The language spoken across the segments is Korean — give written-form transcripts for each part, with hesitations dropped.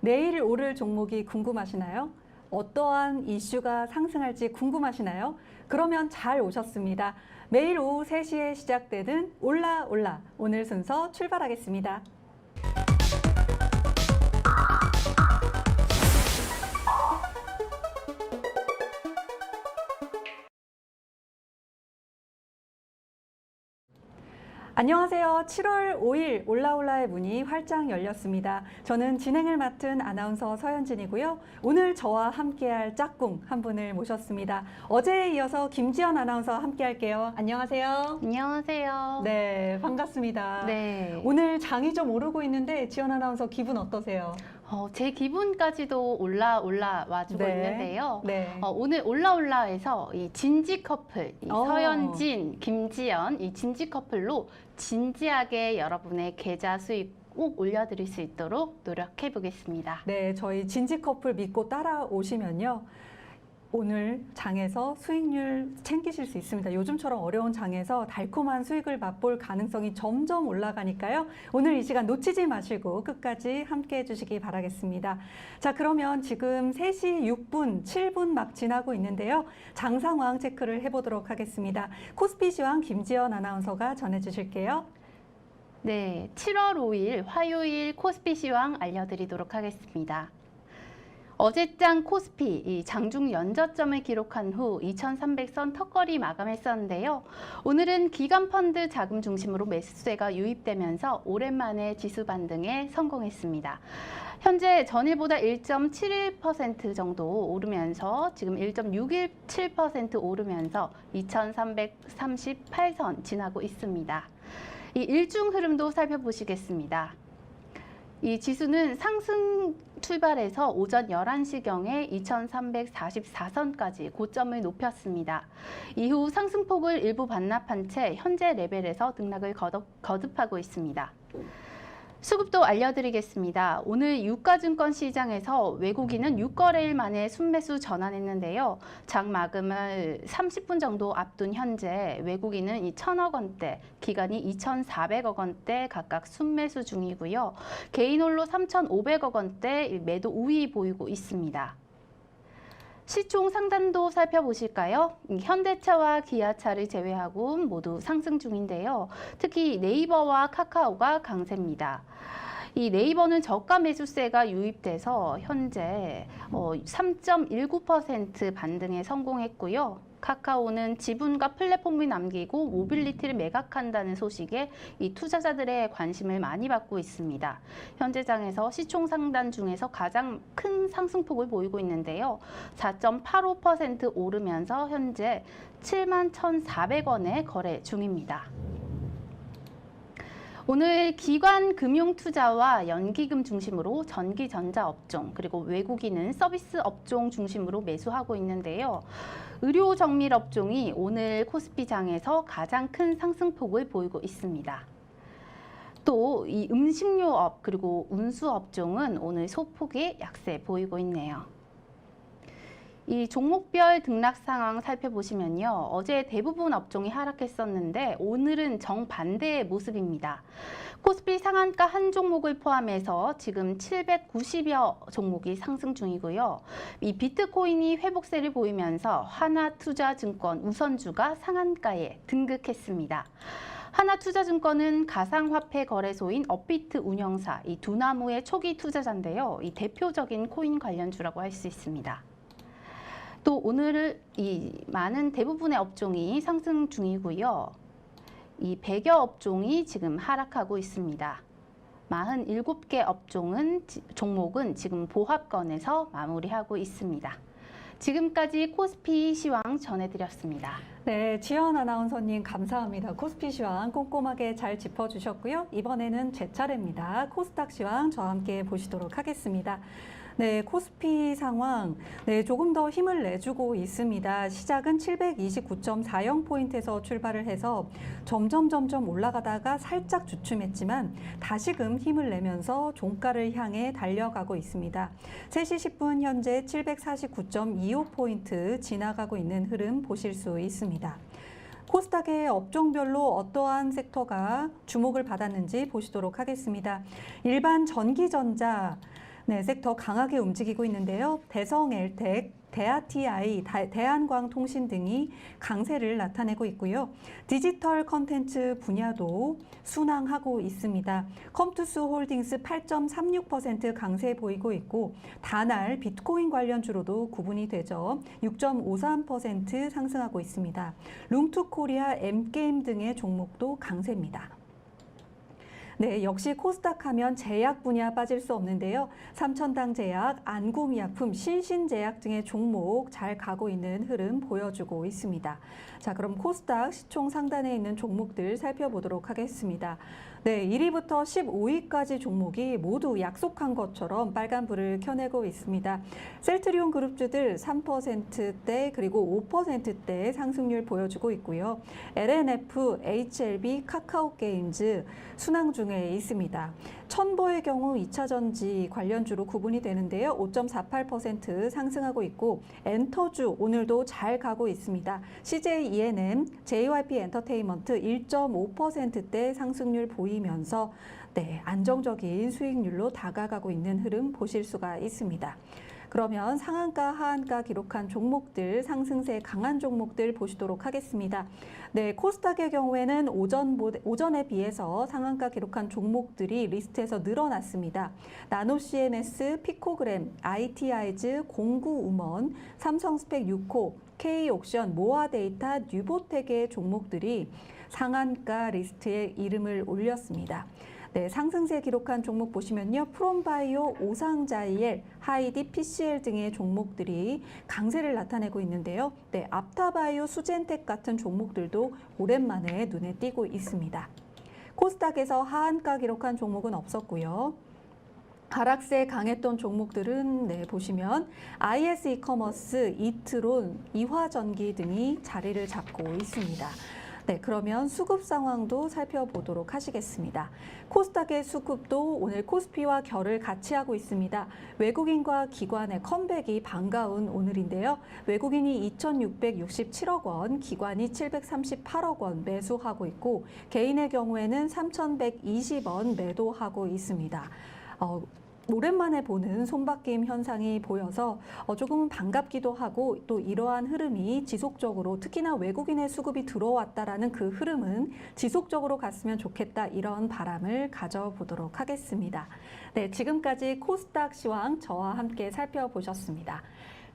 내일 오를 종목이 궁금하시나요? 어떠한 이슈가 상승할지 궁금하시나요? 그러면 잘 오셨습니다. 매일 오후 3시에 시작되는 올라 오늘 순서 출발하겠습니다. 안녕하세요. 7월 5일 올라올라의 문이 활짝 열렸습니다. 저는 진행을 맡은 아나운서 서현진이고요. 오늘 저와 함께할 짝꿍 한 분을 모셨습니다. 어제에 이어서 김지연 아나운서 함께할게요. 안녕하세요. 안녕하세요. 네, 반갑습니다. 네. 오늘 장이 좀 오르고 있는데 지연 아나운서 기분 어떠세요? 제 기분까지도 와주고 네. 있는데요. 네. 오늘 올라에서 이 진지 커플, 이 어. 서현진, 김지연, 이 진지 커플로 진지하게 여러분의 계좌 수익 꼭 올려드릴 수 있도록 노력해 보겠습니다. 네, 저희 진지 커플 믿고 따라오시면요. 오늘 장에서 수익률 챙기실 수 있습니다. 요즘처럼 어려운 장에서 달콤한 수익을 맛볼 가능성이 점점 올라가니까요. 오늘 이 시간 놓치지 마시고 끝까지 함께 해주시기 바라겠습니다. 자, 그러면 지금 3시 6분, 7분 막 지나고 있는데요. 장 상황 체크를 해보도록 하겠습니다. 코스피 시황 김지연 아나운서가 전해주실게요. 네, 7월 5일 화요일 코스피 시황 알려드리도록 하겠습니다. 어제장 코스피 이 장중 연저점을 기록한 후 2300선 턱걸이 마감했었는데요. 오늘은 기관 펀드 자금 중심으로 매수세가 유입되면서 오랜만에 지수 반등에 성공했습니다. 현재 전일보다 1.71% 정도 오르면서 지금 1.617% 오르면서 2338선 지나고 있습니다. 이 일중 흐름도 살펴보시겠습니다. 이 지수는 상승 출발해서 오전 11시경에 2344선까지 고점을 높였습니다. 이후 상승폭을 일부 반납한 채 현재 레벨에서 등락을 거듭하고 있습니다. 수급도 알려드리겠습니다. 오늘 유가증권 시장에서 외국인은 6거래일 만에 순매수 전환했는데요. 장 마감을 30분 정도 앞둔 현재 외국인은 1,000억 원대, 기관이 2,400억 원대 각각 순매수 중이고요. 개인 홀로 3,500억 원대 매도 우위 보이고 있습니다. 시총 상단도 살펴보실까요? 현대차와 기아차를 제외하고 모두 상승 중인데요. 특히 네이버와 카카오가 강세입니다. 이 네이버는 저가 매수세가 유입돼서 현재 3.19% 반등에 성공했고요. 카카오는 지분과 플랫폼을 남기고 모빌리티를 매각한다는 소식에 이 투자자들의 관심을 많이 받고 있습니다. 현재 장에서 시총 상단 중에서 가장 큰 상승폭을 보이고 있는데요. 4.85% 오르면서 현재 71,400원에 거래 중입니다. 오늘 기관 금융투자와 연기금 중심으로 전기, 전자 업종, 그리고 외국인은 서비스 업종 중심으로 매수하고 있는데요. 의료 정밀 업종이 오늘 코스피 장에서 가장 큰 상승폭을 보이고 있습니다. 또 이 음식료업 그리고 운수 업종은 오늘 소폭의 약세 보이고 있네요. 이 종목별 등락 상황 살펴보시면요. 어제 대부분 업종이 하락했었는데 오늘은 정반대의 모습입니다. 코스피 상한가 한 종목을 포함해서 지금 790여 종목이 상승 중이고요. 이 비트코인이 회복세를 보이면서 하나투자증권 우선주가 상한가에 등극했습니다. 하나투자증권은 가상화폐 거래소인 업비트 운영사 이 두나무의 초기 투자자인데요. 이 대표적인 코인 관련주라고 할 수 있습니다. 또 오늘 이 많은 대부분의 업종이 상승 중이고요. 이 100여 업종이 지금 하락하고 있습니다. 47개 종목은 지금 보합권에서 마무리하고 있습니다. 지금까지 코스피 시황 전해드렸습니다. 네, 지연 아나운서님 감사합니다. 코스피 시황 꼼꼼하게 잘 짚어주셨고요. 이번에는 제 차례입니다. 코스닥 시황 저와 함께 보시도록 하겠습니다. 네, 코스피 상황 조금 더 힘을 내주고 있습니다. 시작은 729.40포인트에서 출발을 해서 점점 올라가다가 살짝 주춤했지만 다시금 힘을 내면서 종가를 향해 달려가고 있습니다. 3시 10분 현재 749.25포인트 지나가고 있는 흐름 보실 수 있습니다. 코스닥의 업종별로 어떠한 섹터가 주목을 받았는지 보시도록 하겠습니다. 일반 전기전자 네, 섹터 강하게 움직이고 있는데요. 대성엘텍, 대아TI, 대한광통신 등이 강세를 나타내고 있고요. 디지털 컨텐츠 분야도 순항하고 있습니다. 컴투스 홀딩스 8.36% 강세 보이고 있고 다날 비트코인 관련주로도 구분이 되죠. 6.53% 상승하고 있습니다. 룽투코리아, M게임 등의 종목도 강세입니다. 네, 역시 코스닥 하면 제약 분야 빠질 수 없는데요. 삼천당 제약, 안구미약품, 신신제약 등의 종목 잘 가고 있는 흐름 보여주고 있습니다. 자, 그럼 코스닥 시총 상단에 있는 종목들 살펴보도록 하겠습니다. 네, 1위부터 15위까지 종목이 모두 약속한 것처럼 빨간불을 켜내고 있습니다. 셀트리온 그룹주들 3%대 그리고 5%대 상승률 보여주고 있고요. LNF, HLB, 카카오게임즈 순항 중에 있습니다. 천보의 경우 2차 전지 관련주로 구분이 되는데요. 5.48% 상승하고 있고 엔터주 오늘도 잘 가고 있습니다. CJ ENM, JYP 엔터테인먼트 1.5%대 상승률 보이면서 네, 안정적인 수익률로 다가가고 있는 흐름 보실 수가 있습니다. 그러면 상한가, 하한가 기록한 종목들, 상승세 강한 종목들 보시도록 하겠습니다. 네, 코스닥의 경우에는 오전에 비해서 상한가 기록한 종목들이 리스트에서 늘어났습니다. 나노 CNS, 피코그램, IT아이즈, 공구우먼, 삼성스펙 6호, K옥션, 모아데이터, 뉴보텍의 종목들이 상한가 리스트에 이름을 올렸습니다. 네, 상승세 기록한 종목 보시면요. 프롬바이오, 오상자이엘, 하이디, PCL 등의 종목들이 강세를 나타내고 있는데요. 네, 앞타바이오, 수젠텍 같은 종목들도 오랜만에 눈에 띄고 있습니다. 코스닥에서 하한가 기록한 종목은 없었고요. 하락세 강했던 종목들은 네, 보시면 IS 이커머스, 이트론, 이화전기 등이 자리를 잡고 있습니다. 네, 그러면 수급 상황도 살펴보도록 하시겠습니다. 코스닥의 수급도 오늘 코스피와 결을 같이 하고 있습니다. 외국인과 기관의 컴백이 반가운 오늘인데요. 외국인이 2,667억 원, 기관이 738억 원 매수하고 있고 개인의 경우에는 3,120원 매도하고 있습니다. 오랜만에 보는 손바뀜 현상이 보여서 조금은 반갑기도 하고 또 이러한 흐름이 지속적으로 특히나 외국인의 수급이 들어왔다라는 그 흐름은 지속적으로 갔으면 좋겠다 이런 바람을 가져보도록 하겠습니다. 네, 지금까지 코스닥 시황 저와 함께 살펴보셨습니다.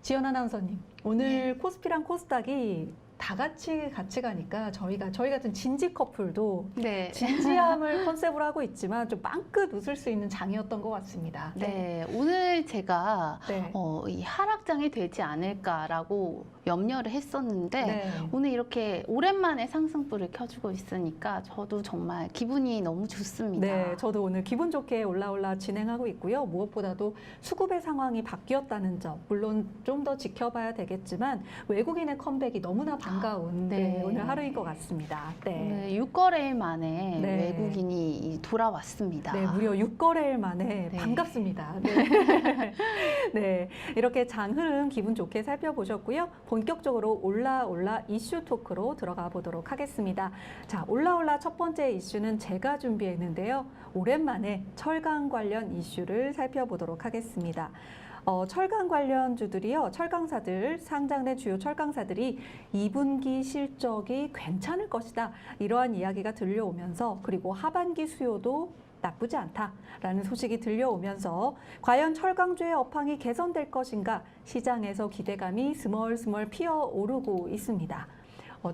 지연 아나운서님, 오늘 코스피랑 코스닥이 다 같이 가니까 저희 같은 진지 커플도 네. 진지함을 컨셉으로 하고 있지만 좀 빵긋 웃을 수 있는 장이었던 것 같습니다. 네, 오늘 제가 네. 이 하락장이 되지 않을까라고 염려를 했었는데 네. 오늘 이렇게 오랜만에 상승불을 켜주고 있으니까 저도 정말 기분이 너무 좋습니다. 네, 저도 오늘 기분 좋게 올라 진행하고 있고요. 무엇보다도 수급의 상황이 바뀌었다는 점, 물론 좀 더 지켜봐야 되겠지만 외국인의 컴백이 너무나 반가운 네. 오늘 하루인 것 같습니다. 네. 오늘 6거래일 만에 네. 외국인이 돌아왔습니다. 네, 무려 6거래일 만에 네. 반갑습니다. 네. 네, 이렇게 장 흐름 기분 좋게 살펴보셨고요. 본격적으로 올라 이슈 토크로 들어가 보도록 하겠습니다. 자, 올라 첫 번째 이슈는 제가 준비했는데요. 오랜만에 철강 관련 이슈를 살펴보도록 하겠습니다. 철강 관련주들이요, 철강사들, 상장된 주요 철강사들이 2분기 실적이 괜찮을 것이다. 이러한 이야기가 들려오면서 그리고 하반기 수요도 나쁘지 않다라는 소식이 들려오면서 과연 철강주의 업황이 개선될 것인가 시장에서 기대감이 스멀스멀 피어오르고 있습니다.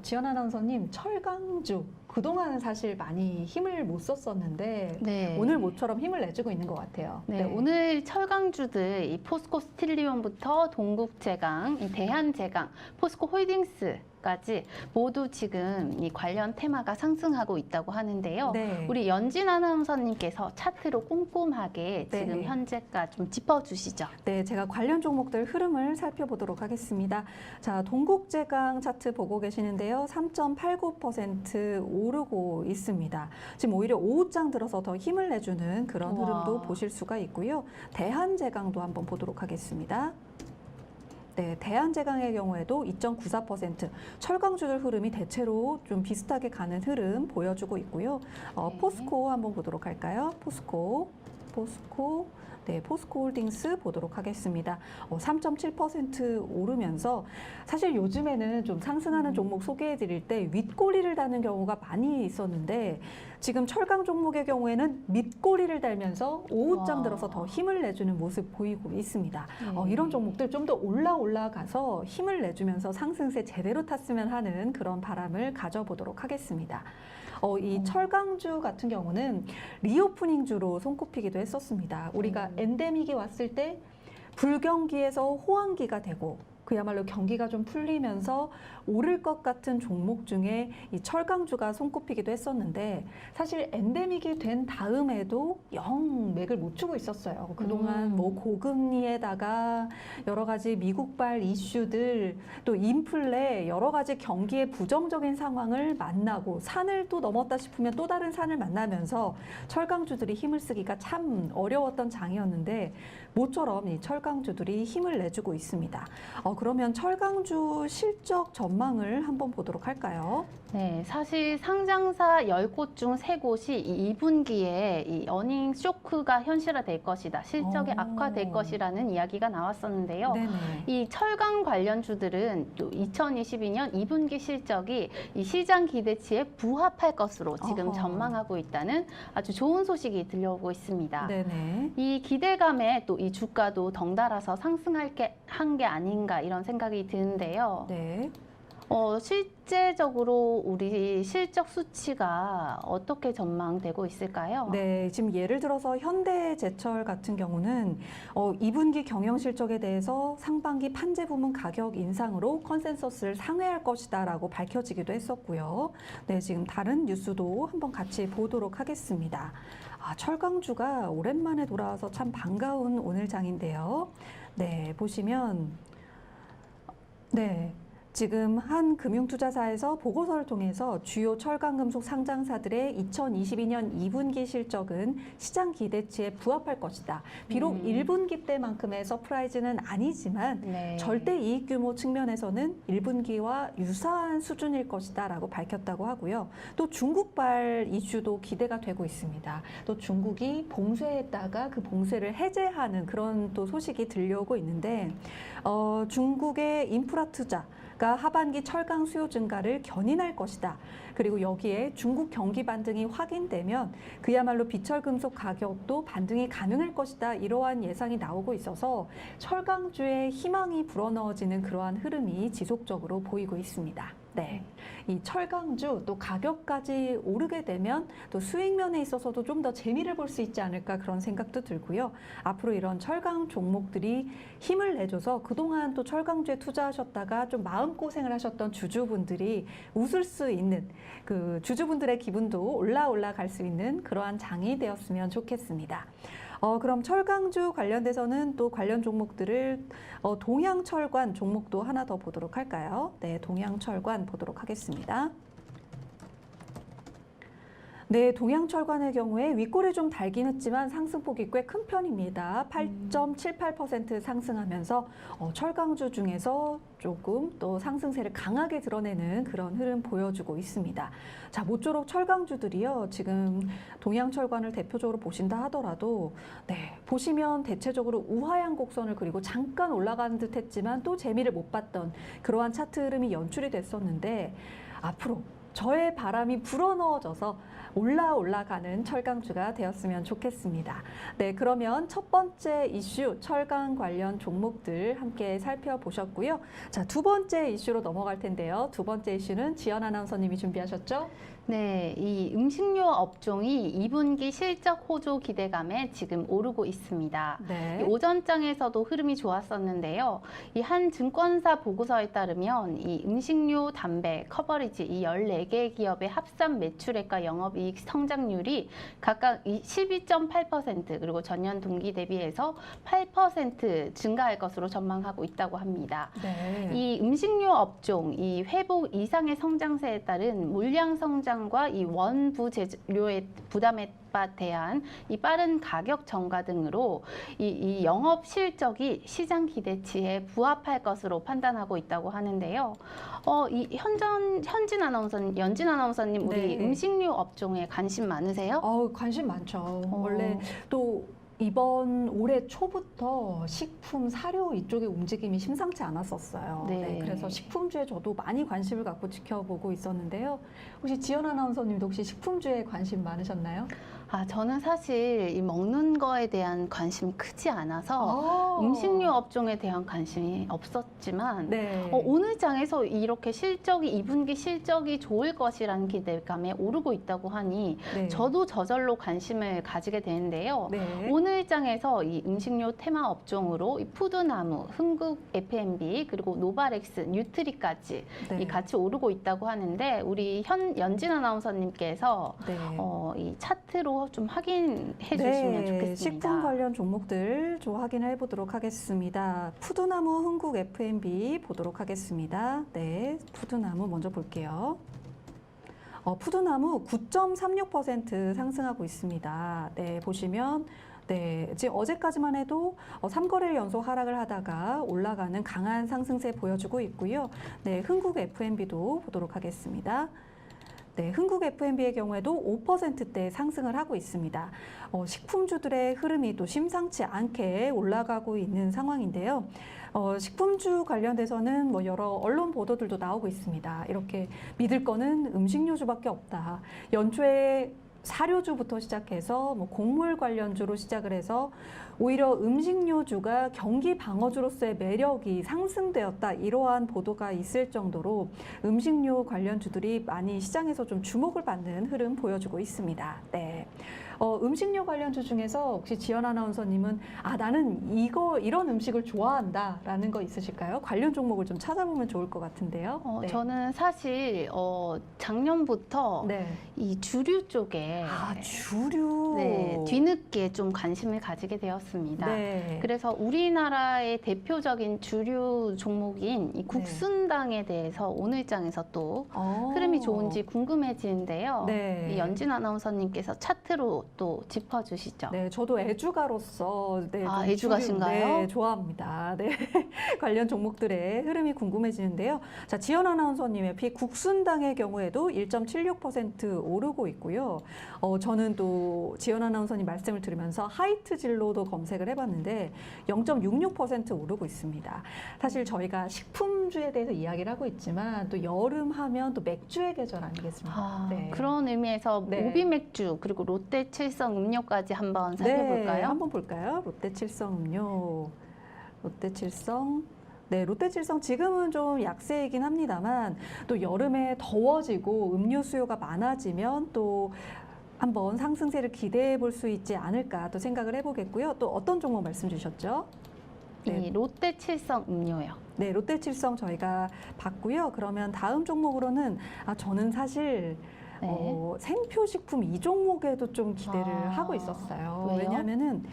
지연 아나운서님, 철강주 그동안은 사실 많이 힘을 못 썼었는데 네. 오늘 모처럼 힘을 내주고 있는 것 같아요. 네, 오늘 철강주들 이 포스코 스틸리온부터 동국제강, 이 대한제강, 포스코 홀딩스까지 모두 지금 이 관련 테마가 상승하고 있다고 하는데요. 네. 우리 연진 아나운서님께서 차트로 꼼꼼하게 네. 지금 현재가 좀 짚어주시죠. 네, 제가 관련 종목들 흐름을 살펴보도록 하겠습니다. 자, 동국제강 차트 보고 계시는데요. 3.89% 오르고 있습니다. 지금 오히려 오후장 들어서 더 힘을 내주는 그런 우와. 흐름도 보실 수가 있고요. 대한제강도 한번 보도록 하겠습니다. 네, 대한제강의 경우에도 2.94%, 철강주들 흐름이 대체로 좀 비슷하게 가는 흐름 보여주고 있고요. 네. 포스코 한번 보도록 할까요? 포스코 포스코, 네, 포스코홀딩스 보도록 하겠습니다. 3.7% 오르면서 사실 요즘에는 좀 상승하는 종목 소개해 드릴 때 윗꼬리를 다는 경우가 많이 있었는데 지금 철강 종목의 경우에는 밑꼬리를 달면서 오후장 들어서 더 힘을 내주는 모습 보이고 있습니다. 이런 종목들 좀 더 올라가서 힘을 내주면서 상승세 제대로 탔으면 하는 그런 바람을 가져보도록 하겠습니다. 이 철강주 같은 경우는 리오프닝주로 손꼽히기도 했었습니다. 우리가 엔데믹이 왔을 때 불경기에서 호황기가 되고 그야말로 경기가 좀 풀리면서 오를 것 같은 종목 중에 이 철강주가 손꼽히기도 했었는데 사실 엔데믹이 된 다음에도 영 맥을 못 추고 있었어요. 그동안 뭐 고금리에다가 여러 가지 미국발 이슈들 또 인플레 여러 가지 경기의 부정적인 상황을 만나고 산을 또 넘었다 싶으면 또 다른 산을 만나면서 철강주들이 힘을 쓰기가 참 어려웠던 장이었는데 모처럼 이 철강주들이 힘을 내주고 있습니다. 그러면 철강주 실적 전망을 한번 보도록 할까요? 네, 사실 상장사 10곳 중 3곳이 이 2분기에 이 어닝 쇼크가 현실화될 것이다. 실적이 악화될 것이라는 이야기가 나왔었는데요. 네네. 이 철강 관련주들은 또 2022년 2분기 실적이 이 시장 기대치에 부합할 것으로 지금 전망하고 있다는 아주 좋은 소식이 들려오고 있습니다. 네네. 이 기대감에 또 이 주가도 덩달아서 상승할 게 한 게 아닌가 이런 생각이 드는데요. 네. 실제적으로 우리 실적 수치가 어떻게 전망되고 있을까요? 네, 지금 예를 들어서 현대제철 같은 경우는 2분기 경영 실적에 대해서 상반기 판재 부문 가격 인상으로 컨센서스를 상회할 것이다라고 밝혀지기도 했었고요. 네, 지금 다른 뉴스도 한번 같이 보도록 하겠습니다. 철강주가 오랜만에 돌아와서 참 반가운 오늘 장인데요. 네, 보시면 네. 지금 한 금융투자사에서 보고서를 통해서 주요 철강금속 상장사들의 2022년 2분기 실적은 시장 기대치에 부합할 것이다. 비록 1분기 때만큼의 서프라이즈는 아니지만 네. 절대 이익 규모 측면에서는 1분기와 유사한 수준일 것이다 라고 밝혔다고 하고요. 또 중국발 이슈도 기대가 되고 있습니다. 또 중국이 봉쇄했다가 그 봉쇄를 해제하는 그런 또 소식이 들려오고 있는데 중국의 인프라 투자가 하반기 철강 수요 증가를 견인할 것이다. 그리고 여기에 중국 경기 반등이 확인되면 그야말로 비철금속 가격도 반등이 가능할 것이다. 이러한 예상이 나오고 있어서 철강주의 희망이 불어넣어지는 그러한 흐름이 지속적으로 보이고 있습니다. 네, 이 철강주 또 가격까지 오르게 되면 또 수익면에 있어서도 좀 더 재미를 볼 수 있지 않을까 그런 생각도 들고요. 앞으로 이런 철강 종목들이 힘을 내줘서 그동안 또 철강주에 투자하셨다가 좀 마음고생을 하셨던 주주분들이 웃을 수 있는 그 주주분들의 기분도 올라갈 수 있는 그러한 장이 되었으면 좋겠습니다. 그럼 철강주 관련돼서는 또 관련 종목들을 동양철관 종목도 하나 더 보도록 할까요? 네, 동양철관 보도록 하겠습니다. 네, 동양철관의 경우에 윗골이 좀 달긴 했지만 상승폭이 꽤 큰 편입니다. 8.78% 상승하면서 철강주 중에서 조금 또 상승세를 강하게 드러내는 그런 흐름 보여주고 있습니다. 자, 모쪼록 철강주들이요. 지금 동양철관을 대표적으로 보신다 하더라도 네, 보시면 대체적으로 우하향 곡선을 그리고 잠깐 올라가는 듯 했지만 또 재미를 못 봤던 그러한 차트 흐름이 연출이 됐었는데 앞으로 저의 바람이 불어넣어져서 올라가는 철강주가 되었으면 좋겠습니다. 네, 그러면 첫 번째 이슈 철강 관련 종목들 함께 살펴보셨고요. 자, 두 번째 이슈로 넘어갈 텐데요. 두 번째 이슈는 지연 아나운서님이 준비하셨죠? 네, 이 음식료 업종이 2분기 실적 호조 기대감에 지금 오르고 있습니다. 네. 이 오전장에서도 흐름이 좋았었는데요. 이 한 증권사 보고서에 따르면 이 음식료, 담배, 커버리지 이 14개 기업의 합산 매출액과 영업이익 성장률이 각각 12.8% 그리고 전년 동기 대비해서 8% 증가할 것으로 전망하고 있다고 합니다. 네. 이 음식료 업종, 이 회복 이상의 성장세에 따른 물량 성장과 이 원부 재료의 부담에 대한 이 빠른 가격 전가 등으로 이 영업 실적이 시장 기대치에 부합할 것으로 판단하고 있다고 하는데요. 이 연진 아나운서님, 우리 네. 음식료 업종에 관심 많으세요? 관심 많죠. 원래 또 이번 올해 초부터 식품, 사료 이쪽의 움직임이 심상치 않았었어요. 네. 그래서 식품주에 저도 많이 관심을 갖고 지켜보고 있었는데요. 혹시 지연 아나운서님도 혹시 식품주에 관심 많으셨나요? 저는 사실 이 먹는 거에 대한 관심이 크지 않아서 아. 음식료 업종에 대한 관심이 없었지만 네. 오늘 장에서 이렇게 실적이 2분기 실적이 좋을 것이라는 기대감에 오르고 있다고 하니 네. 저도 저절로 관심을 가지게 되는데요. 네. 오늘 장에서 이 음식료 테마 업종으로 이 푸드나무, 흥국 F&B 그리고 노바렉스, 뉴트리까지 네. 이 같이 오르고 있다고 하는데 우리 연진 아나운서님께서 네. 이 차트로 좀 확인해 주시면 좋겠습니다. 식품 관련 종목들 좀 확인해 보도록 하겠습니다. 푸드나무 흥국 F&B 보도록 하겠습니다. 네, 푸드나무 먼저 볼게요. 푸드나무 9.36% 상승하고 있습니다. 네, 보시면 네, 지금 어제까지만 해도 3거래일 연속 하락을 하다가 올라가는 강한 상승세 보여주고 있고요. 네, 흥국 F&B도 보도록 하겠습니다. 네, 흥국 F&B의 경우에도 5%대 상승을 하고 있습니다. 식품주들의 흐름이 또 심상치 않게 올라가고 있는 상황인데요. 식품주 관련돼서는 뭐 여러 언론 보도들도 나오고 있습니다. 이렇게 믿을 거는 음식료주밖에 없다. 연초에 사료주부터 시작해서 뭐 곡물 관련주로 시작을 해서 오히려 음식료주가 경기 방어주로서의 매력이 상승되었다. 이러한 보도가 있을 정도로 음식료 관련주들이 많이 시장에서 좀 주목을 받는 흐름 보여주고 있습니다. 네. 음식료 관련주 중에서 혹시 지연 아나운서님은 나는 이런 음식을 좋아한다라는 거 있으실까요? 관련 종목을 좀 찾아보면 좋을 것 같은데요. 네. 저는 사실 작년부터 네. 이 주류 쪽에 주류. 네, 뒤늦게 좀 관심을 가지게 되었습니다. 네. 그래서 우리나라의 대표적인 주류 종목인 이 국순당에 대해서 오늘 장에서 또 흐름이 좋은지 궁금해지는데요. 네. 이 연진 아나운서님께서 차트로 또 짚어주시죠. 네, 저도 애주가로서 좀 애주가신가요? 네, 좋아합니다. 네, 관련 종목들의 흐름이 궁금해지는데요. 자, 지연 아나운서님의 국순당의 경우에도 1.76% 오르고 있고요. 저는 또 지연 아나운서님 말씀을 들으면서 하이트 진로도 검색을 해봤는데 0.66% 오르고 있습니다. 사실 저희가 식품주에 대해서 이야기를 하고 있지만 또 여름 하면 또 맥주의 계절 아니겠습니까? 네. 그런 의미에서 네. 오비맥주 그리고 롯데칠성 음료까지 한번 살펴볼까요? 네, 한번 볼까요? 롯데칠성 음료, 롯데칠성. 네, 롯데칠성 지금은 좀 약세이긴 합니다만 또 여름에 더워지고 음료 수요가 많아지면 또 한번 상승세를 기대해 볼 수 있지 않을까 또 생각을 해보겠고요. 또 어떤 종목 말씀 주셨죠? 네. 이 롯데칠성 음료요. 네, 롯데칠성 저희가 봤고요. 그러면 다음 종목으로는 저는 사실 생표식품 이 종목에도 좀 기대를 하고 있었어요. 왜요? 왜냐하면은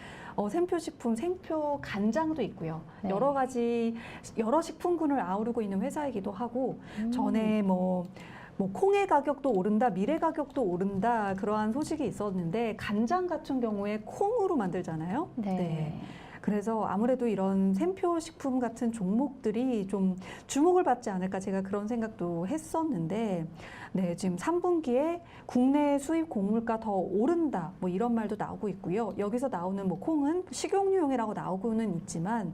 생표식품, 생표 간장도 있고요. 네. 여러 식품군을 아우르고 있는 회사이기도 하고 전에 뭐 콩의 가격도 오른다, 밀의 가격도 오른다 그러한 소식이 있었는데 간장 같은 경우에 콩으로 만들잖아요. 네. 그래서 아무래도 이런 샘표 식품 같은 종목들이 좀 주목을 받지 않을까 제가 그런 생각도 했었는데 네, 지금 3분기에 국내 수입 곡물가 더 오른다 뭐 이런 말도 나오고 있고요. 여기서 나오는 뭐 콩은 식용유용이라고 나오고는 있지만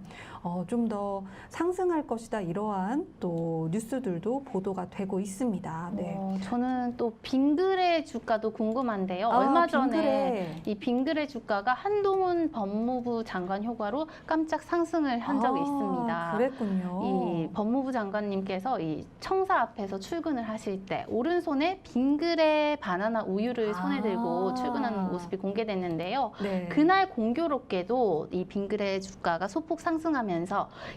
좀 더 상승할 것이다 이러한 또 뉴스들도 보도가 되고 있습니다. 네. 저는 또 빙그레 주가도 궁금한데요. 얼마 전에 빙그레. 이 빙그레 주가가 한동훈 법무부 장관 효과로 깜짝 상승을 한 적이 있습니다. 그랬군요. 이 법무부 장관님께서 이 청사 앞에서 출근을 하실 때 오른손에 빙그레 바나나 우유를 손에 들고 출근하는 모습이 공개됐는데요. 네. 그날 공교롭게도 이 빙그레 주가가 소폭 상승하면서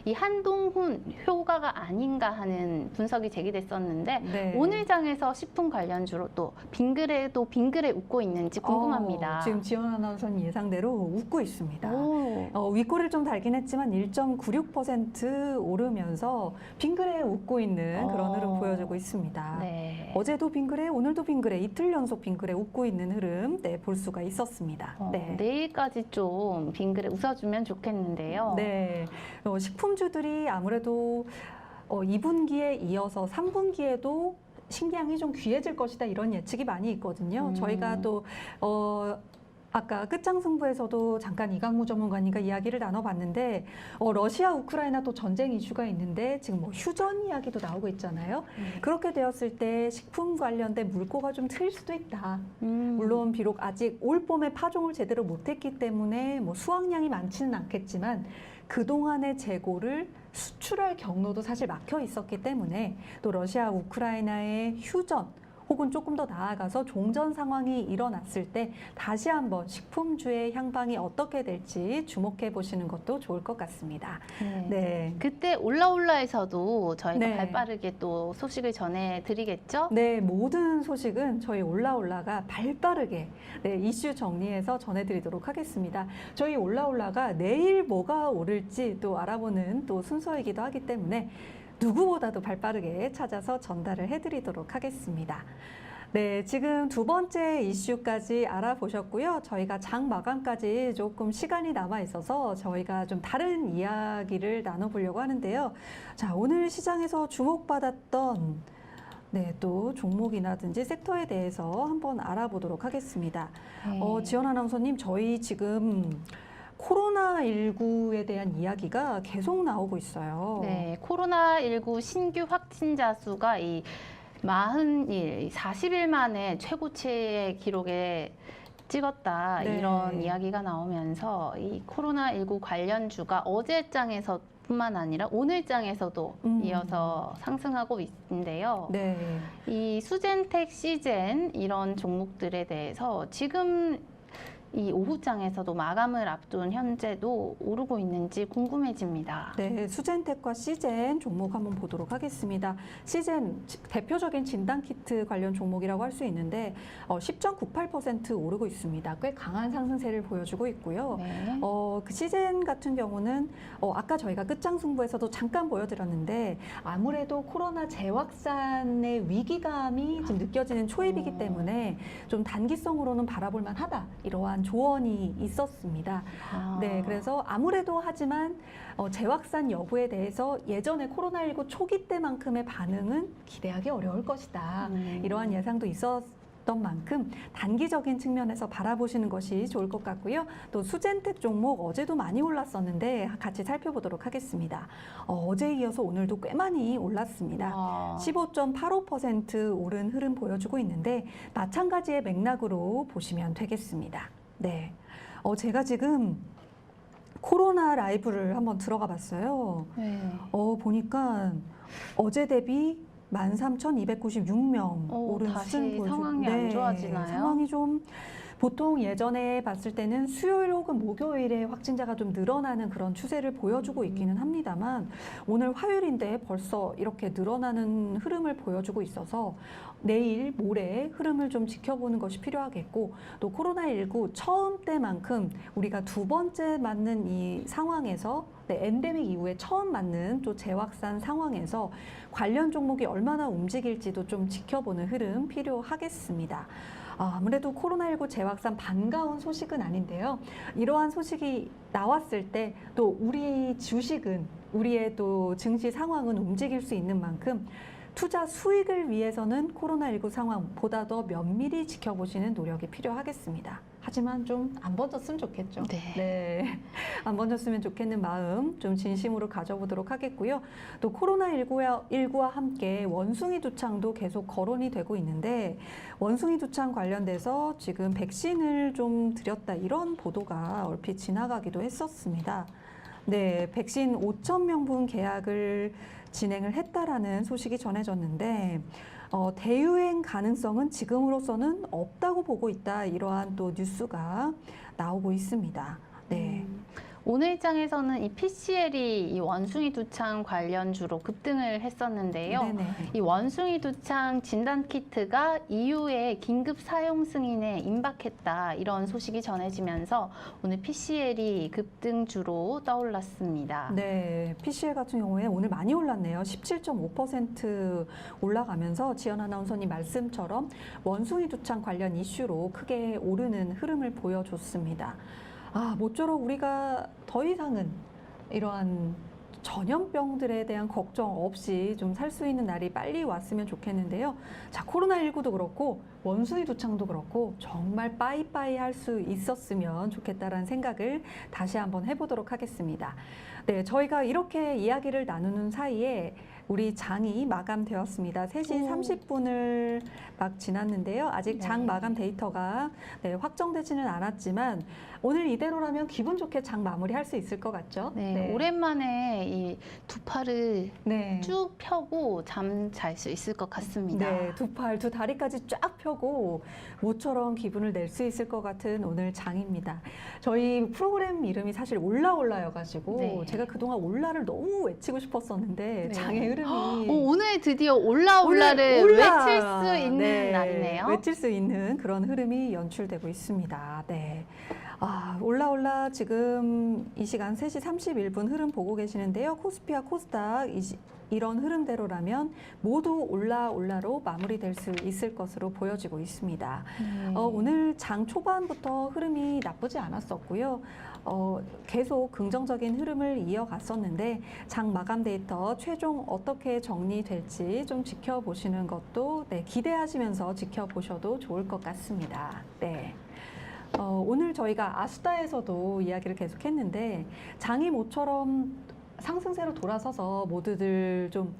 이 한동훈 효과가 아닌가 하는 분석이 제기됐었는데 네. 오늘 장에서 식품 관련주로 또 빙그레도 빙그레 웃고 있는지 궁금합니다. 지금 지연 아나운서님 예상대로 웃고 있습니다. 오. 윗꼬리를 좀 달긴 했지만 1.96% 오르면서 빙그레 웃고 있는 그런 흐름 보여주고 있습니다. 네. 어제도 빙그레, 오늘도 빙그레, 이틀 연속 빙그레 웃고 있는 흐름 볼 수가 있었습니다. 네. 내일까지 좀 빙그레 웃어주면 좋겠는데요. 네. 식품주들이 아무래도 2분기에 이어서 3분기에도 식량이 좀 귀해질 것이다 이런 예측이 많이 있거든요. 저희가 또 아까 끝장승부에서도 잠깐 이강무 전문가님과 이야기를 나눠봤는데 러시아 우크라이나 또 전쟁 이슈가 있는데 지금 뭐 휴전 이야기도 나오고 있잖아요. 그렇게 되었을 때 식품 관련된 물꼬가 좀 트일 수도 있다. 물론 비록 아직 올 봄에 파종을 제대로 못했기 때문에 뭐 수확량이 많지는 않겠지만 그동안의 재고를 수출할 경로도 사실 막혀 있었기 때문에 또 러시아 우크라이나의 휴전 혹은 조금 더 나아가서 종전 상황이 일어났을 때 다시 한번 식품주의 향방이 어떻게 될지 주목해 보시는 것도 좋을 것 같습니다. 네. 그때 올라올라에서도 저희가 네. 발빠르게 또 소식을 전해드리겠죠? 네, 모든 소식은 저희 올라올라가 발빠르게 이슈 정리해서 전해드리도록 하겠습니다. 저희 올라올라가 내일 뭐가 오를지 또 알아보는 또 순서이기도 하기 때문에 누구보다도 발빠르게 찾아서 전달을 해드리도록 하겠습니다. 네, 지금 두 번째 이슈까지 알아보셨고요. 저희가 장 마감까지 조금 시간이 남아 있어서 저희가 좀 다른 이야기를 나눠보려고 하는데요. 자, 오늘 시장에서 주목받았던 또 종목이라든지 섹터에 대해서 한번 알아보도록 하겠습니다. 지연 아나운서님, 저희 지금 코로나19에 대한 이야기가 계속 나오고 있어요. 네, 코로나19 신규 확진자 수가 40일 만에 최고치의 기록에 찍었다. 네. 이런 이야기가 나오면서 이 코로나19 관련주가 어제 장에서 뿐만 아니라 오늘 장에서도 이어서 상승하고 있는데요. 네. 이 수젠텍, 시젠 이런 종목들에 대해서 지금 이 오후장에서도 마감을 앞둔 현재도 오르고 있는지 궁금해집니다. 네, 수젠텍과 시젠 종목 한번 보도록 하겠습니다. 시젠 대표적인 진단키트 관련 종목이라고 할 수 있는데 10.98% 오르고 있습니다. 꽤 강한 상승세를 보여주고 있고요. 네. 그 시젠 같은 경우는 아까 저희가 끝장승부에서도 잠깐 보여드렸는데 아무래도 코로나 재확산의 위기감이 지금 느껴지는 초입이기 때문에 좀 단기성으로는 바라볼 만하다. 이러한 조언이 있었습니다. 네, 그래서 아무래도 하지만 재확산 여부에 대해서 예전에 코로나19 초기 때만큼의 반응은 기대하기 어려울 것이다. 이러한 예상도 있었던 만큼 단기적인 측면에서 바라보시는 것이 좋을 것 같고요. 또 수젠텍 종목 어제도 많이 올랐었는데 같이 살펴보도록 하겠습니다. 어제에 이어서 오늘도 꽤 많이 올랐습니다. 15.85% 오른 흐름 보여주고 있는데 마찬가지의 맥락으로 보시면 되겠습니다. 네, 제가 지금 코로나 라이브를 한번 들어가 봤어요. 네. 보니까 어제 대비 13,296명 오른 다시 수준 보여주고 상황이 안 좋아지나요? 상황이 좀 보통 예전에 봤을 때는 수요일 혹은 목요일에 확진자가 좀 늘어나는 그런 추세를 보여주고 있기는 합니다만 오늘 화요일인데 벌써 이렇게 늘어나는 흐름을 보여주고 있어서 내일 모레 흐름을 좀 지켜보는 것이 필요하겠고 또 코로나19 처음 때만큼 우리가 두 번째 맞는 이 상황에서 엔데믹 이후에 처음 맞는 또 재확산 상황에서 관련 종목이 얼마나 움직일지도 좀 지켜보는 흐름 필요하겠습니다. 아무래도 코로나19 재확산 반가운 소식은 아닌데요. 이러한 소식이 나왔을 때 또 우리 주식은 우리의 또 증시 상황은 움직일 수 있는 만큼 투자 수익을 위해서는 코로나19 상황보다 더 면밀히 지켜보시는 노력이 필요하겠습니다. 하지만 좀 안 번졌으면 좋겠죠. 네. 안 번졌으면 좋겠는 마음 좀 진심으로 가져보도록 하겠고요. 또 코로나19와 함께 원숭이 두창도 계속 거론이 되고 있는데 원숭이 두창 관련돼서 지금 백신을 좀 드렸다 이런 보도가 얼핏 지나가기도 했었습니다. 네, 백신 5,000명분 계약을 진행을 했다라는 소식이 전해졌는데 대유행 가능성은 지금으로서는 없다고 보고 있다. 이러한 또 뉴스가 나오고 있습니다. 네. 오늘 장에서는 이 PCL이 이 원숭이 두창 관련주로 급등을 했었는데요. 네네. 이 원숭이 두창 진단 키트가 EU의 긴급 사용 승인에 임박했다. 이런 소식이 전해지면서 오늘 PCL이 급등주로 떠올랐습니다. 네, PCL 같은 경우에 오늘 많이 올랐네요. 17.5% 올라가면서 지연 아나운서님 말씀처럼 원숭이 두창 관련 이슈로 크게 오르는 흐름을 보여줬습니다. 모쪼록 우리가 더 이상은 이러한 전염병들에 대한 걱정 없이 좀 살 수 있는 날이 빨리 왔으면 좋겠는데요. 자, 코로나19도 그렇고 원숭이 두창도 그렇고 정말 빠이빠이 할 수 있었으면 좋겠다라는 생각을 다시 한번 해보도록 하겠습니다. 네, 저희가 이렇게 이야기를 나누는 사이에 우리 장이 마감되었습니다. 3시 30분을 막 지났는데요. 아직 장 네. 마감 데이터가 확정되지는 않았지만 오늘 이대로라면 기분 좋게 장 마무리할 수 있을 것 같죠? 네, 오랜만에 이 두 팔을 네. 쭉 펴고 잠 잘 수 있을 것 같습니다. 네, 두 팔, 두 다리까지 쫙 펴고 모처럼 기분을 낼 수 있을 것 같은 오늘 장입니다. 저희 프로그램 이름이 사실 올라올라여가지고 네. 제가 그동안 올라를 너무 외치고 싶었었는데 네. 장의 흐름이 오늘 드디어 올라올라를 올라! 외칠 수 있는 네, 날이네요. 외칠 수 있는 그런 흐름이 연출되고 있습니다. 네. 아, 올라올라 지금 이 시간 3시 31분 흐름 보고 계시는데요. 코스피와 코스닥 이런 흐름대로라면 모두 올라올라로 마무리될 수 있을 것으로 보여지고 있습니다. 오늘 장 초반부터 흐름이 나쁘지 않았었고요. 계속 긍정적인 흐름을 이어갔었는데 장 마감 데이터 최종 어떻게 정리될지 좀 지켜보시는 것도 기대하시면서 지켜보셔도 좋을 것 같습니다. 네. 오늘 저희가 아수다에서도 이야기를 계속했는데 장이 모처럼 상승세로 돌아서서 모두들 좀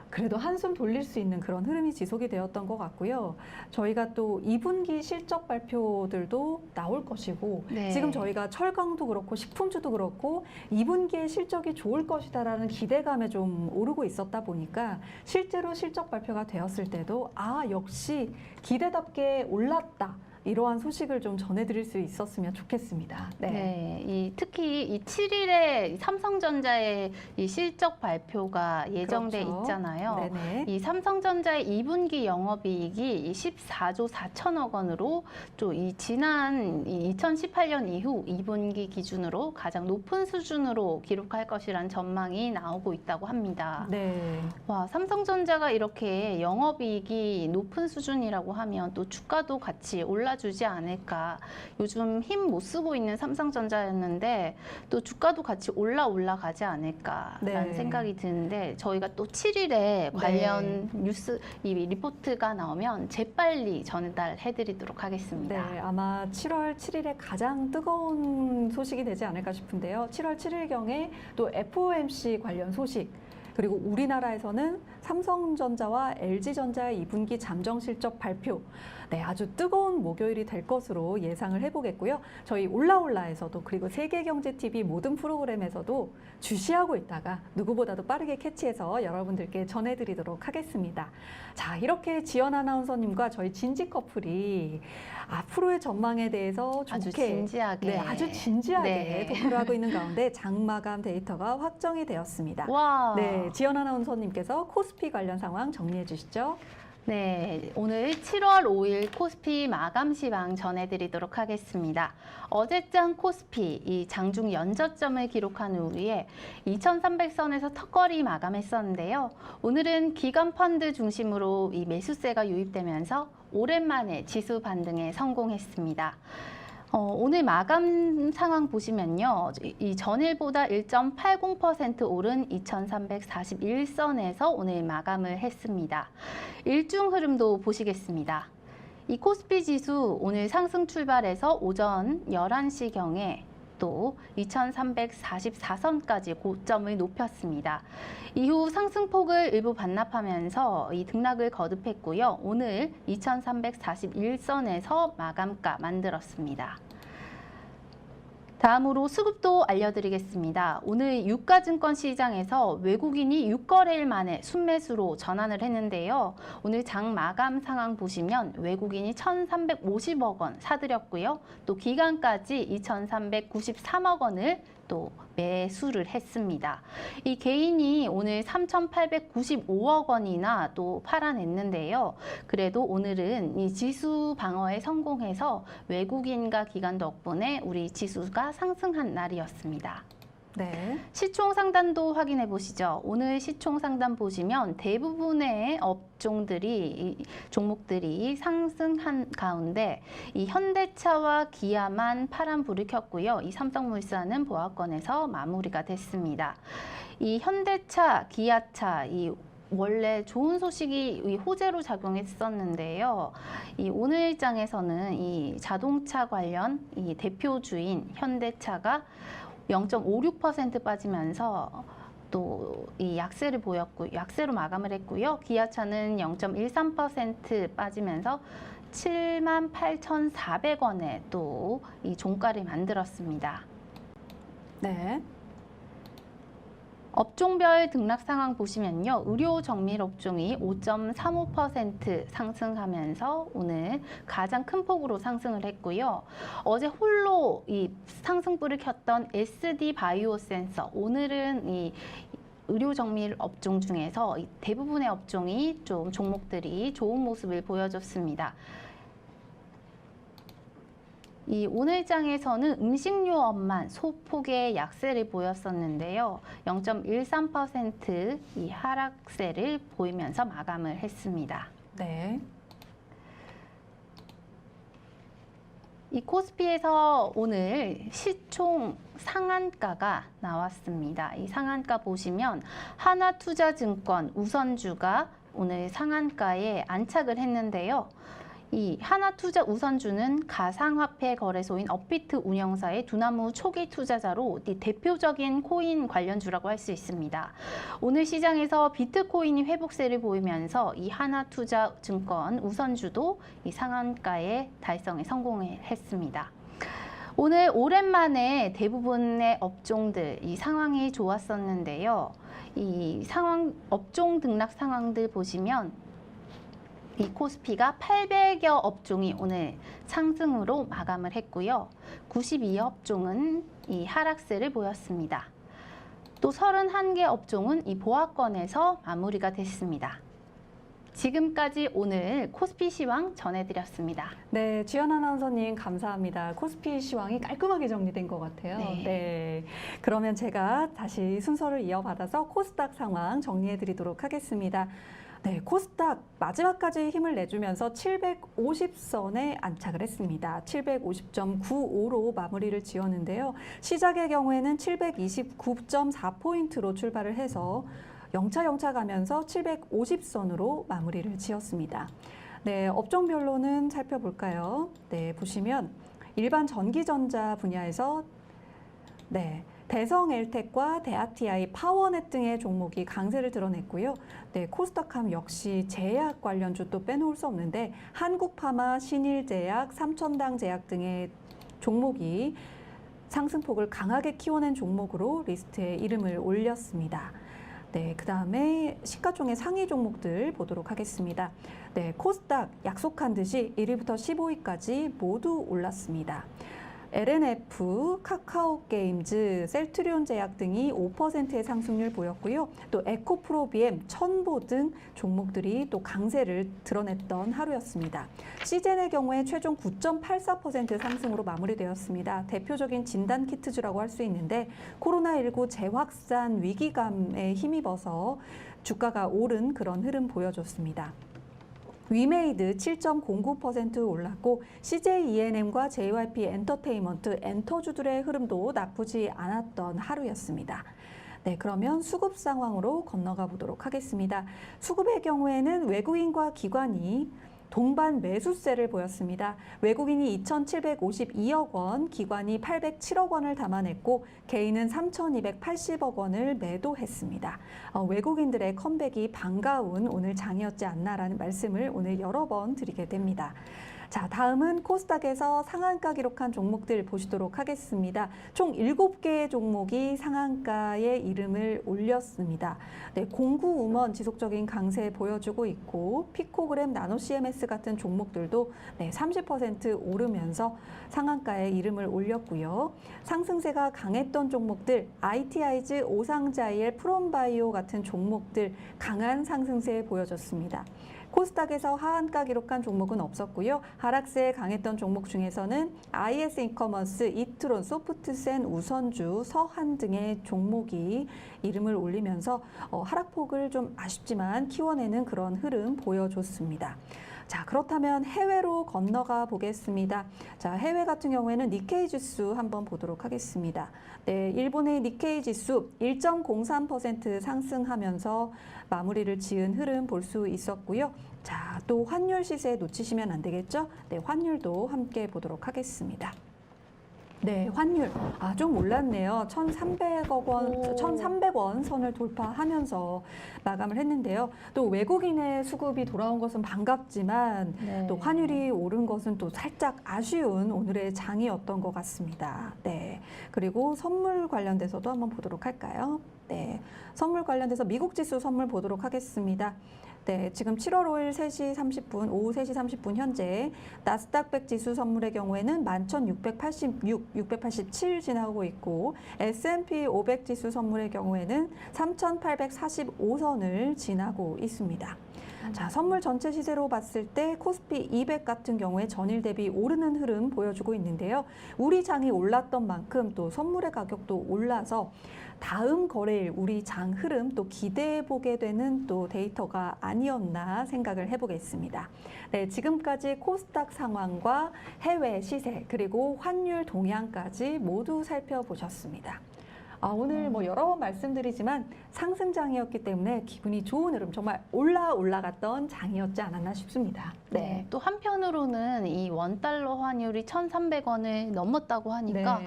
그래도 한숨 돌릴 수 있는 그런 흐름이 지속이 되었던 것 같고요. 저희가 또 2분기 실적 발표들도 나올 것이고 네. 지금 저희가 철강도 그렇고 식품주도 그렇고 2분기에 실적이 좋을 것이다라는 기대감에 좀 오르고 있었다 보니까 실제로 실적 발표가 되었을 때도 아, 역시 기대답게 올랐다. 이러한 소식을 좀 전해드릴 수 있었으면 좋겠습니다. 네, 특히 이 7일에 삼성전자의 이 실적 발표가 예정돼 그렇죠. 있잖아요. 네네. 이 삼성전자의 2분기 영업이익이 14조 4천억 원으로 또 이 지난 2018년 이후 2분기 기준으로 가장 높은 수준으로 기록할 것이라는 전망이 나오고 있다고 합니다. 네. 와, 삼성전자가 이렇게 영업이익이 높은 수준이라고 하면 또 주가도 같이 올라주지 않을까. 요즘 힘 못 쓰고 있는 삼성전자였는데 또 주가도 같이 올라가지 않을까라는 네. 생각이 드는데 저희가 또 7일에 관련 뉴스 이 리포트가 나오면 재빨리 전달해드리도록 하겠습니다. 네, 아마 7월 7일에 가장 뜨거운 소식이 되지 않을까 싶은데요. 7월 7일경에 또 FOMC 관련 소식, 그리고 우리나라에서는 삼성전자와 LG전자의 2분기 잠정 실적 발표. 네, 아주 뜨거운 목요일이 될 것으로 예상을 해보겠고요. 저희 올라올라에서도 그리고 세계경제TV 모든 프로그램에서도 주시하고 있다가 누구보다도 빠르게 캐치해서 여러분들께 전해드리도록 하겠습니다. 자, 이렇게 지연 아나운서님과 저희 진지 커플이 앞으로의 전망에 대해서 좋게 아주 진지하게, 네, 아주 진지하게 네. 토크를 하고 있는 가운데 장마감 데이터가 확정이 되었습니다. 와. 네, 지연 아나운서님께서 코스피 관련 상황 정리해 주시죠. 네, 오늘 7월 5일 코스피 마감 시황 전해드리도록 하겠습니다. 어제장 코스피 이 장중 연저점을 기록한 후에 2,300선에서 턱걸이 마감했었는데요. 오늘은 기관 펀드 중심으로 이 매수세가 유입되면서 오랜만에 지수 반등에 성공했습니다. 오늘 마감 상황 보시면요. 이 전일보다 1.80% 오른 2,341선에서 오늘 마감을 했습니다. 일중 흐름도 보시겠습니다. 이 코스피 지수 오늘 상승 출발해서 오전 11시경에 또 2,344선까지 고점을 높였습니다. 이후 상승폭을 일부 반납하면서 이 등락을 거듭했고요. 오늘 2,341선에서 마감가 만들었습니다. 다음으로 수급도 알려드리겠습니다. 오늘 유가증권 시장에서 외국인이 6거래일 만에 순매수로 전환을 했는데요. 오늘 장 마감 상황 보시면 외국인이 1,350억 원 사들였고요. 또 기간까지 2,393억 원을 또 매수를 했습니다. 이 개인이 오늘 3,895억 원이나 또 팔아냈는데요. 그래도 오늘은 이 지수 방어에 성공해서 외국인과 기관 덕분에 우리 지수가 상승한 날이었습니다. 네. 시총 상단도 확인해 보시죠. 오늘 시총 상단 보시면 대부분의 종목들이 상승한 가운데 이 현대차와 기아만 파란불을 켰고요. 이 삼성물산은 보합권에서 마무리가 됐습니다. 이 현대차, 기아차, 원래 좋은 소식이 호재로 작용했었는데요. 이 오늘장에서는 이 자동차 관련 이 대표주인 현대차가 0.56% 빠지면서 또 이 약세를 보였고 약세로 마감을 했고요. 기아차는 0.13% 빠지면서 78,400원에 또 이 종가를 만들었습니다. 네. 업종별 등락 상황 보시면요. 의료 정밀 업종이 5.35% 상승하면서 오늘 가장 큰 폭으로 상승을 했고요. 어제 홀로 이 상승불을 켰던 SD 바이오 센서, 오늘은 이 의료 정밀 업종 중에서 대부분의 업종이 좀 종목들이 좋은 모습을 보여줬습니다. 이 오늘장에서는 음식료업만 소폭의 약세를 보였었는데요. 0.13% 이 하락세를 보이면서 마감을 했습니다. 네. 이 코스피에서 오늘 시총 상한가가 나왔습니다. 이 상한가 보시면 하나투자증권 우선주가 오늘 상한가에 안착을 했는데요. 이 하나투자 우선주는 가상화폐 거래소인 업비트 운영사의 두나무 초기 투자자로 이 대표적인 코인 관련주라고 할 수 있습니다. 오늘 시장에서 비트코인이 회복세를 보이면서 이 하나투자증권 우선주도 이 상한가의 달성에 성공했습니다. 오늘 오랜만에 대부분의 업종들 이 상황이 좋았었는데요. 이 업종 등락 상황들 보시면 이 코스피가 800여 업종이 오늘 상승으로 마감을 했고요. 92업종은 이 하락세를 보였습니다. 또 31개 업종은 이 보합권에서 마무리가 됐습니다. 지금까지 오늘 코스피 시황 전해드렸습니다. 네, 주연 아나운서님 감사합니다. 코스피 시황이 깔끔하게 정리된 것 같아요. 네. 그러면 제가 다시 순서를 이어받아서 코스닥 상황 정리해드리도록 하겠습니다. 네, 코스닥 마지막까지 힘을 내주면서 750선에 안착을 했습니다. 750.95로 마무리를 지었는데요. 시작의 경우에는 729.4포인트로 출발을 해서 영차 가면서 750선으로 마무리를 지었습니다. 네, 업종별로는 살펴볼까요? 네, 보시면 일반 전기전자 분야에서 대성 엘텍과 대아티아이, 파워넷 등의 종목이 강세를 드러냈고요. 네, 코스닥함 역시 제약 관련주 또 빼놓을 수 없는데 한국파마, 신일제약, 삼천당제약 등의 종목이 상승폭을 강하게 키워낸 종목으로 리스트에 이름을 올렸습니다. 네, 그 다음에 시가총액 상위 종목들 보도록 하겠습니다. 네, 코스닥 약속한 듯이 1위부터 15위까지 모두 올랐습니다. LNF, 카카오게임즈, 셀트리온 제약 등이 5%의 상승률 보였고요. 또 에코프로비엠, 천보 등 종목들이 또 강세를 드러냈던 하루였습니다. 시젠의 경우에 최종 9.84% 상승으로 마무리되었습니다. 대표적인 진단키트주라고 할 수 있는데 코로나19 재확산 위기감에 힘입어서 주가가 오른 그런 흐름 보여줬습니다. 위메이드 7.09% 올랐고 CJ ENM과 JYP 엔터테인먼트, 엔터주들의 흐름도 나쁘지 않았던 하루였습니다. 네, 그러면 수급 상황으로 건너가 보도록 하겠습니다. 수급의 경우에는 외국인과 기관이 동반 매수세를 보였습니다. 외국인이 2,752억 원, 기관이 807억 원을 담아냈고 개인은 3,280억 원을 매도했습니다. 외국인들의 컴백이 반가운 오늘 장이었지 않나라는 말씀을 오늘 여러 번 드리게 됩니다. 자, 다음은 코스닥에서 상한가 기록한 종목들 보시도록 하겠습니다. 총 7개의 종목이 상한가에 이름을 올렸습니다. 네, 공구음원 지속적인 강세 보여주고 있고 피코그램, 나노CMS 같은 종목들도 30% 오르면서 상한가에 이름을 올렸고요. 상승세가 강했던 종목들 ITI즈, 오상자이엘, 프롬바이오 같은 종목들 강한 상승세 보여줬습니다. 코스닥에서 하한가 기록한 종목은 없었고요. 하락세에 강했던 종목 중에서는 IS 인커머스, 이트론, 소프트센, 우선주, 서한 등의 종목이 이름을 올리면서 하락폭을 좀 아쉽지만 키워내는 그런 흐름 보여줬습니다. 자, 그렇다면 해외로 건너가 보겠습니다. 자, 해외 같은 경우에는 니케이 지수 한번 보도록 하겠습니다. 네, 일본의 니케이 지수 1.03% 상승하면서 마무리를 지은 흐름 볼 수 있었고요. 자, 또 환율 시세 놓치시면 안 되겠죠? 네, 환율도 함께 보도록 하겠습니다. 네, 환율. 좀 올랐네요. 1,300원 선을 돌파하면서 마감을 했는데요. 또 외국인의 수급이 돌아온 것은 반갑지만 네. 또 환율이 오른 것은 또 살짝 아쉬운 오늘의 장이었던 것 같습니다. 네. 그리고 선물 관련돼서도 한번 보도록 할까요? 네. 선물 관련돼서 미국 지수 선물 보도록 하겠습니다. 네, 지금 7월 5일 3시 30분, 오후 3시 30분 현재 나스닥 100 지수 선물의 경우에는 11,686, 687 지나고 있고 S&P 500 지수 선물의 경우에는 3,845선을 지나고 있습니다. 자, 선물 전체 시세로 봤을 때 코스피 200 같은 경우에 전일 대비 오르는 흐름 보여주고 있는데요. 우리 장이 올랐던 만큼 또 선물의 가격도 올라서 다음 거래일 우리 장 흐름 또 기대해 보게 되는 또 데이터가 아니었나 생각을 해보겠습니다. 네, 지금까지 코스닥 상황과 해외 시세 그리고 환율 동향까지 모두 살펴보셨습니다. 오늘 여러 번 말씀드리지만 상승장이었기 때문에 기분이 좋은 흐름, 정말 올라갔던 장이었지 않았나 싶습니다. 네. 또 한편으로는 이 원달러 환율이 1,300원을 넘었다고 하니까 네.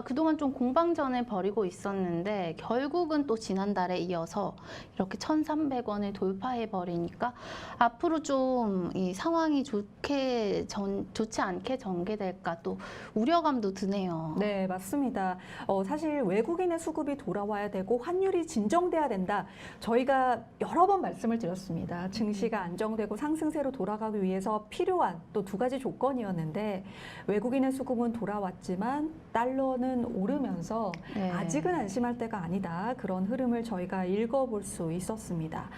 그동안 좀 공방전을 벌이고 있었는데 결국은 또 지난달에 이어서 이렇게 1,300원을 돌파해 버리니까 앞으로 좀 이 상황이 좋지 않게 전개될까 또 우려감도 드네요. 네, 맞습니다. 사실 외국인의 수급이 돌아와야 되고 환율이 진정돼야 된다. 저희가 여러 번 말씀을 드렸습니다. 증시가 안정되고 상승세로 돌아가기 위해서 필요한 또 두 가지 조건이었는데 외국인의 수급은 돌아왔지만 달러는 오르면서 네. 아직은 안심할 때가 아니다. 그런 흐름을 저희가 읽어볼 수 있었습니다.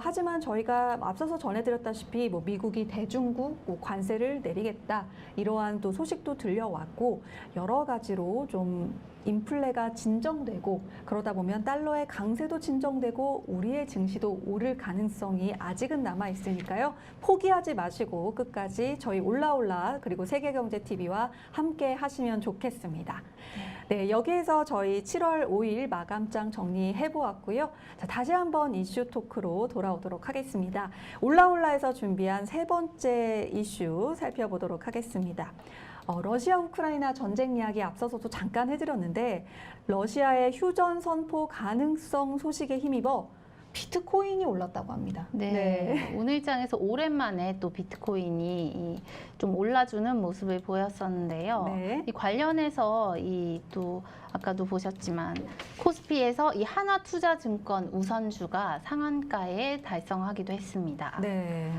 하지만 저희가 앞서서 전해드렸다시피 미국이 대중국 관세를 내리겠다. 이러한 또 소식도 들려왔고 여러 가지로 좀 인플레가 진정되고 그러다 보면 달러의 강세도 진정되고 우리의 증시도 오를 가능성이 아직은 남아 있으니까요. 포기하지 마시고 끝까지 저희 올라올라 그리고 세계경제TV와 함께 하시면 좋겠습니다. 네, 여기에서 저희 7월 5일 마감장 정리해 보았고요. 자, 다시 한번 이슈 토크로 돌아오도록 하겠습니다. 올라올라에서 준비한 세 번째 이슈 살펴보도록 하겠습니다. 러시아 우크라이나 전쟁 이야기 앞서서도 잠깐 해드렸는데 러시아의 휴전 선포 가능성 소식에 힘입어 비트코인이 올랐다고 합니다. 네. 오늘 장에서 오랜만에 또 비트코인이 좀 올라주는 모습을 보였었는데요. 네. 이 관련해서 또 아까도 보셨지만 코스피에서 이 하나투자증권 우선주가 상한가에 달성하기도 했습니다. 네.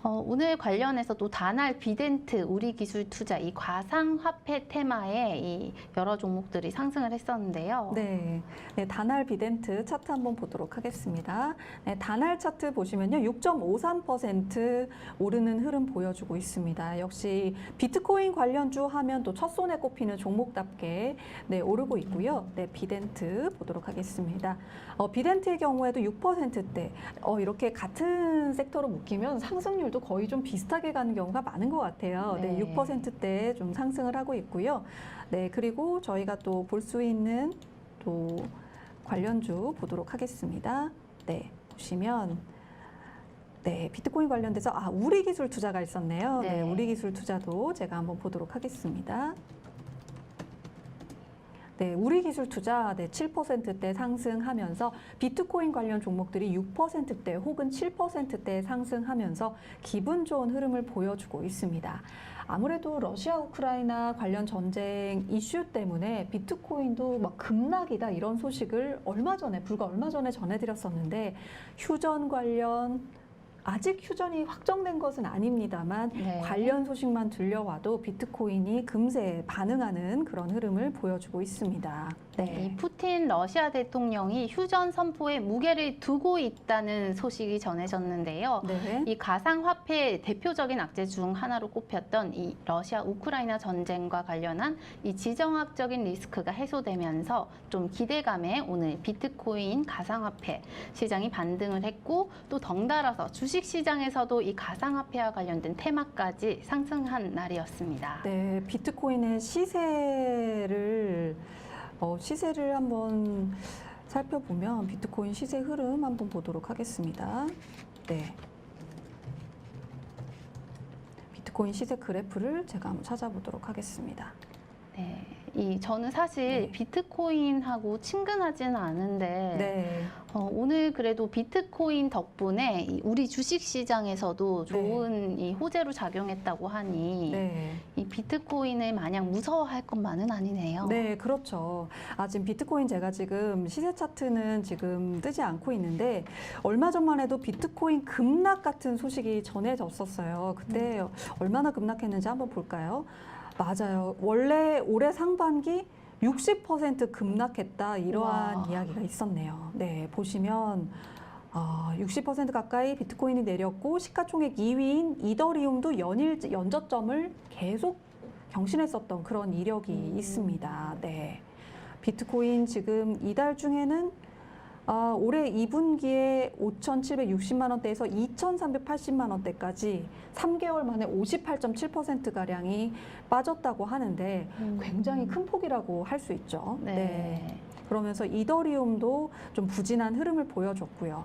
오늘 관련해서 또 다날 비덴트 우리기술투자 이 가상화폐 테마에 이 여러 종목들이 상승을 했었는데요. 네. 네, 다날 비덴트 차트 한번 보도록 하겠습니다. 네, 다날 차트 보시면요. 6.53% 오르는 흐름 보여주고 있습니다. 역시 비트코인 관련주 하면 또 첫손에 꼽히는 종목답게 네, 오르고 있고요. 네, 비덴트 보도록 하겠습니다. 비덴트의 경우에도 6%대 이렇게 같은 섹터로 묶이면 상승률도 거의 좀 비슷하게 가는 경우가 많은 것 같아요. 네, 네. 6%대 좀 상승을 하고 있고요. 네, 그리고 저희가 또 볼 수 있는 또 관련주 보도록 하겠습니다. 네, 보시면 네, 비트코인 관련돼서 우리기술 투자가 있었네요. 네, 네. 우리기술 투자도 제가 한번 보도록 하겠습니다. 네, 우리기술투자 7%대 상승하면서 비트코인 관련 종목들이 6%대 혹은 7%대 상승하면서 기분 좋은 흐름을 보여주고 있습니다. 아무래도 러시아 우크라이나 관련 전쟁 이슈 때문에 비트코인도 막 급락이다 이런 소식을 불과 얼마 전에 전해드렸었는데 휴전 관련 아직 휴전이 확정된 것은 아닙니다만 네. 관련 소식만 들려와도 비트코인이 금세 반응하는 그런 흐름을 보여주고 있습니다. 이 푸틴 러시아 대통령이 휴전 선포에 무게를 두고 있다는 소식이 전해졌는데요. 네. 이 가상화폐의 대표적인 악재 중 하나로 꼽혔던 이 러시아 우크라이나 전쟁과 관련한 이 지정학적인 리스크가 해소되면서 좀 기대감에 오늘 비트코인 가상화폐 시장이 반등을 했고 또 덩달아서 주식시장에서도 이 가상화폐와 관련된 테마까지 상승한 날이었습니다. 네, 비트코인의 시세를 한번 살펴보면 비트코인 시세 흐름 한번 보도록 하겠습니다. 네. 비트코인 시세 그래프를 제가 한번 찾아보도록 하겠습니다. 네, 저는 사실 네. 비트코인하고 친근하지는 않은데 네. 오늘 그래도 비트코인 덕분에 우리 주식시장에서도 네. 좋은 이 호재로 작용했다고 하니 네. 이 비트코인을 마냥 무서워할 것만은 아니네요. 네, 그렇죠. 지금 비트코인 제가 지금 시세 차트는 지금 뜨지 않고 있는데 얼마 전만 해도 비트코인 급락 같은 소식이 전해졌었어요. 그때 얼마나 급락했는지 한번 볼까요? 맞아요. 원래 올해 상반기 60% 급락했다 이러한 와. 이야기가 있었네요. 네, 보시면 60% 가까이 비트코인이 내렸고 시가총액 2위인 이더리움도 연저점을 계속 경신했었던 그런 이력이 있습니다. 네, 비트코인 지금 이달 중에는 올해 2분기에 5,760만 원대에서 2,380만 원대까지 3개월 만에 58.7%가량이 빠졌다고 하는데 굉장히 큰 폭이라고 할 수 있죠. 네. 그러면서 이더리움도 좀 부진한 흐름을 보여줬고요.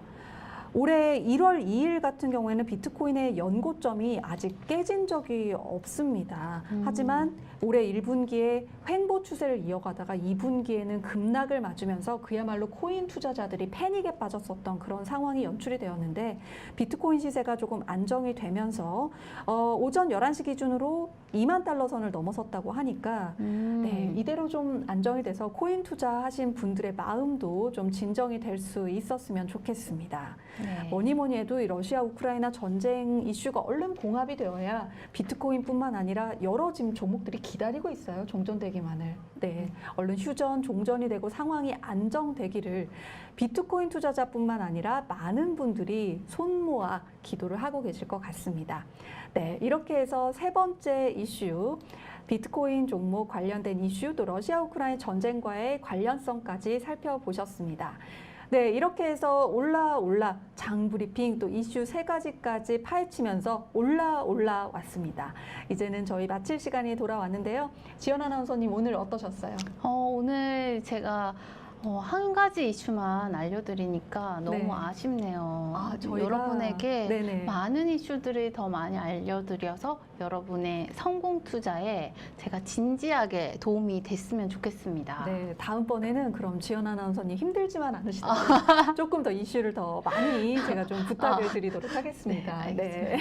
올해 1월 2일 같은 경우에는 비트코인의 연고점이 아직 깨진 적이 없습니다. 하지만 올해 1분기에 횡보 추세를 이어가다가 2분기에는 급락을 맞으면서 그야말로 코인 투자자들이 패닉에 빠졌었던 그런 상황이 연출이 되었는데 비트코인 시세가 조금 안정이 되면서 오전 11시 기준으로 2만 달러 선을 넘어섰다고 하니까 네, 이대로 좀 안정이 돼서 코인 투자하신 분들의 마음도 좀 진정이 될 수 있었으면 좋겠습니다. 네. 뭐니 해도 이 러시아 우크라이나 전쟁 이슈가 얼른 공합이 되어야 비트코인뿐만 아니라 여러 지금 종목들이 기다리고 있어요. 종전되기만을. 네, 얼른 휴전, 종전이 되고 상황이 안정되기를 비트코인 투자자뿐만 아니라 많은 분들이 손 모아 기도를 하고 계실 것 같습니다. 네, 이렇게 해서 세 번째 이슈, 비트코인 종목 관련된 이슈, 또 러시아 우크라이나 전쟁과의 관련성까지 살펴보셨습니다. 네, 이렇게 해서 올라 장브리핑 또 이슈 세 가지까지 파헤치면서 올라 왔습니다. 이제는 저희 마칠 시간이 돌아왔는데요. 지연 아나운서님 오늘 어떠셨어요? 오늘 제가 한 가지 이슈만 알려드리니까 너무 네. 아쉽네요. 저희가 여러분에게 네네. 많은 이슈들을 더 많이 알려드려서 여러분의 성공 투자에 제가 진지하게 도움이 됐으면 좋겠습니다. 네, 다음번에는 그럼 지연 아나운서님 힘들지만 않으시다면 조금 더 이슈를 더 많이 제가 좀 부탁을 드리도록 하겠습니다. 네,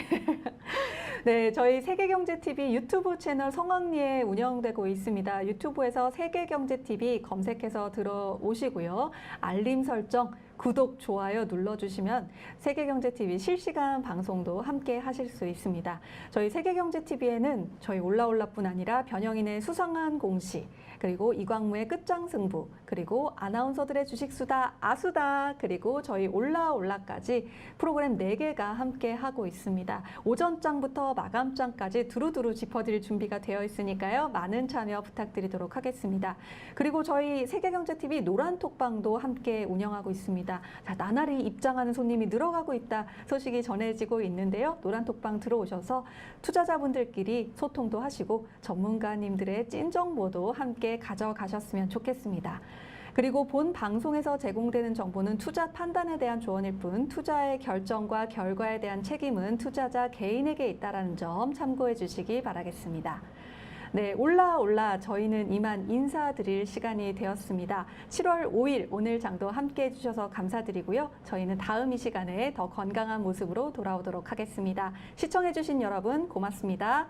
네, 저희 세계경제TV 유튜브 채널 성황리에 운영되고 있습니다. 유튜브에서 세계경제TV 검색해서 들어오시고요. 알림 설정, 구독, 좋아요 눌러주시면 세계경제TV 실시간 방송도 함께 하실 수 있습니다. 저희 세계경제TV에는 저희 올라뿐 아니라 변형인의 수상한 공시, 그리고 이광무의 끝장승부, 그리고 아나운서들의 주식수다, 아수다, 그리고 저희 올라까지 프로그램 4개가 함께 하고 있습니다. 오전장부터 마감장까지 두루두루 짚어드릴 준비가 되어 있으니까요. 많은 참여 부탁드리도록 하겠습니다. 그리고 저희 세계경제TV 노란톡방도 함께 운영하고 있습니다. 자, 나날이 입장하는 손님이 늘어가고 있다 소식이 전해지고 있는데요. 노란톡방 들어오셔서 투자자분들끼리 소통도 하시고 전문가님들의 찐 정보도 함께 가져가셨으면 좋겠습니다. 그리고 본 방송에서 제공되는 정보는 투자 판단에 대한 조언일 뿐 투자의 결정과 결과에 대한 책임은 투자자 개인에게 있다는 점 참고해 주시기 바라겠습니다. 네, 올라 저희는 이만 인사드릴 시간이 되었습니다. 7월 5일 오늘 장도 함께 해주셔서 감사드리고요. 저희는 다음 이 시간에 더 건강한 모습으로 돌아오도록 하겠습니다. 시청해주신 여러분 고맙습니다.